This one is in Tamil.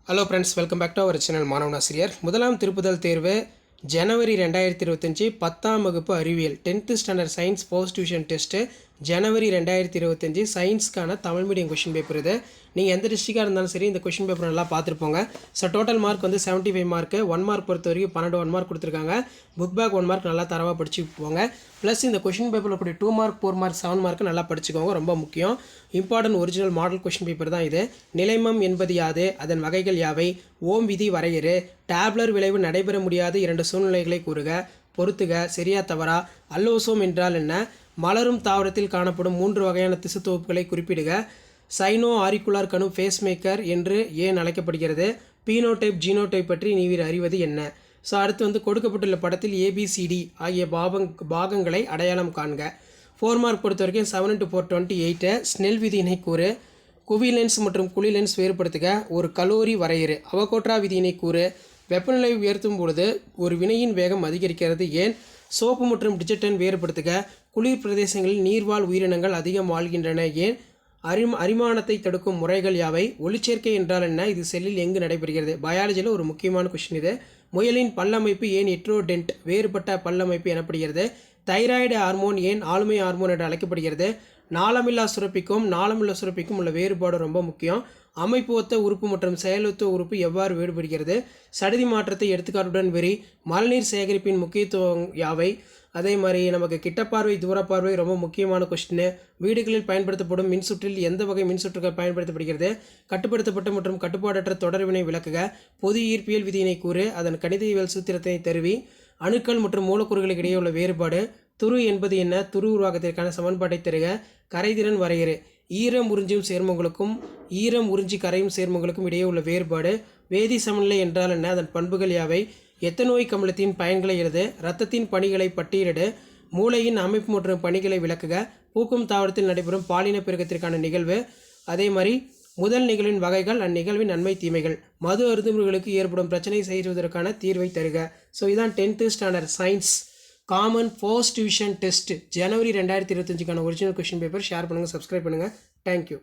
Hello friends, welcome back to our channel மாணவனாசிரியர். முதலாம் திருப்புதல் தேர்வு ஜனவரி 2025 10ஆம் வகுப்பு அறிவியல் 10th standard science post division test ஜனவரி 2025 சயின்ஸ்க்கான தமிழ் மீடியம் கொஷின் பேப்பர் இது. நீங்கள் எந்த டிஸ்ட்ரிக்டாக இருந்தாலும் சரி இந்த கொஷின் பேப்பர் நல்லா பார்த்துருப்போங்க. ஸோ டோட்டல் மார்க் வந்து 75 மார்க்கு. 1 மார்க் பொறுத்த வரைக்கும் 12 1 மார்க் கொடுத்துருக்காங்க. புக் பேக் 1 மார்க் நல்லா தரவாக படிச்சு போங்க. ப்ளஸ் இந்த கொஷின் பேப்பரில் கூடிய 2 மார்க் 4 மார்க் 7 மார்க்கு நல்லா படிச்சுக்கோங்க, ரொம்ப முக்கியம். Important original model question paper தான் இது. நிலைமம் என்பது யாது, அதன் வகைகள் யாவை, ஓம் விதி வரையறு, டேப்லர் விளைவு நடைபெற முடியாத 2 சூழ்நிலைகளை கூறுக, பொறுத்துக, சரியா தவறா, அல்லோசோம் என்றால் என்ன, மலரும் தாவரத்தில் காணப்படும் 3 வகையான திசு தொகுப்புகளை குறிப்பிடுக, சைனோ ஆரிக்குலார் கணு ஃபேஸ்மேக்கர் என்று ஏன் அழைக்கப்படுகிறது, பீனோடைப் ஜீனோடைப் பற்றி நீர் அறிவது என்ன. ஸோ அடுத்து வந்து கொடுக்கப்பட்டுள்ள படத்தில் ஏபிசிடி ஆகிய பாகங்களை அடையாளம் காண்க. 4 மார்க் பொறுத்த வரைக்கும் 7 × 4 28. ஸ்னெல் விதியினை கூறு, குவி லென்ஸ் மற்றும் குழி லென்ஸ் வேறுபடுத்துக, ஒரு கலோரி வரையறு, அவகோட்ரா விதியினை கூறு, வெப்பநிலை உயர்த்தும் பொழுது ஒரு வினையின் வேகம் அதிகரிக்கிறது ஏன், சோப்பு மற்றும் டிஜெட்டன் வேறுபடுத்துக, குளிர் பிரதேசங்களில் நீர்வாழ் உயிரினங்கள் அதிகம் வாழ்கின்றன ஏன், அரிமானத்தை தடுக்கும் முறைகள் யாவை, ஒளிச்சேர்க்கை என்றால் என்ன, இது செல்லில் எங்கு நடைபெறுகிறது. பயாலஜியில் ஒரு முக்கியமான கொஸ்டின் இது. முயலின் பல்லமைப்பு ஏன் எட்ரோடென்ட் வேறுபட்ட பல்லமைப்பு எனப்படுகிறது, தைராய்டு ஹார்மோன் ஏன் ஆளுமை ஹார்மோன் என்று அழைக்கப்படுகிறது, நாளமில்லா சுரப்பிக்கும் நாளமில்லா சுரப்பிக்கும் உள்ள வேறுபாடு ரொம்ப முக்கியம். அமைப்பு ஒத்த உறுப்பு மற்றும் செயலொத்த உறுப்பு எவ்வாறு வேறுபடுகிறது, சடுதி மாற்றத்தை எடுத்துக்காட்டுடன் வெறி, மழைநீர் சேகரிப்பின் முக்கியத்துவம் யாவை. அதே மாதிரி நமக்கு கிட்டப்பார்வை தூரப்பார்வை ரொம்ப முக்கியமான கொஸ்டின். வீடுகளில் பயன்படுத்தப்படும் மின்சுற்றில் எந்த வகை மின்சுற்றுகள் பயன்படுத்தப்படுகிறது, கட்டுப்படுத்தப்பட்ட மற்றும் கட்டுப்பாடற்ற தொடர்வினை விளக்குக, பொது ஈர்ப்பியல் விதியினை கூறு, அதன் கணிதவியல் சூத்திரத்தை தருவி, அணுக்கள் மற்றும் மூலக்கூறுகளுக்கு இடையே உள்ள வேறுபாடு, துரு என்பது என்ன, துரு உருவாக்கத்திற்கான சமன்பாட்டை தருக, கரைதிறன் வரையறு, ஈரம் உறிஞ்சும் சேர்மங்களுக்கும் ஈரம் உறிஞ்சி கரையும் சேர்மங்களுக்கும் இடையே உள்ள வேறுபாடு, வேதி சமநிலை என்றால் என்ன, அதன் பண்புகள் யாவை, எத்தனோய் கமலத்தின் பயன்களை எழுது, இரத்தத்தின் பணிகளை பட்டியலிடு, மூளையின் அமைப்பு மற்றும் பணிகளை விளக்குக, பூக்கும் தாவரத்தில் நடைபெறும் பாலின பெருக்கத்திற்கான நிகழ்வு, அதே மாதிரி முதல் நிகழ்வின் வகைகள், அந்நிகழ்வின் நன்மை தீமைகள், மது அருந்துமுறைகளுக்கு ஏற்படும் பிரச்சனை செய்வதற்கான தீர்வை தருக. ஸோ இதான் 10th standard science common first division test ஜனவரி 2025க்கான ஒரிஜினல் கொஷின் பேப்பர். ஷேர் பண்ணுங்கள், சப்ஸ்கிரைப் பண்ணுங்கள். தேங்க்யூ.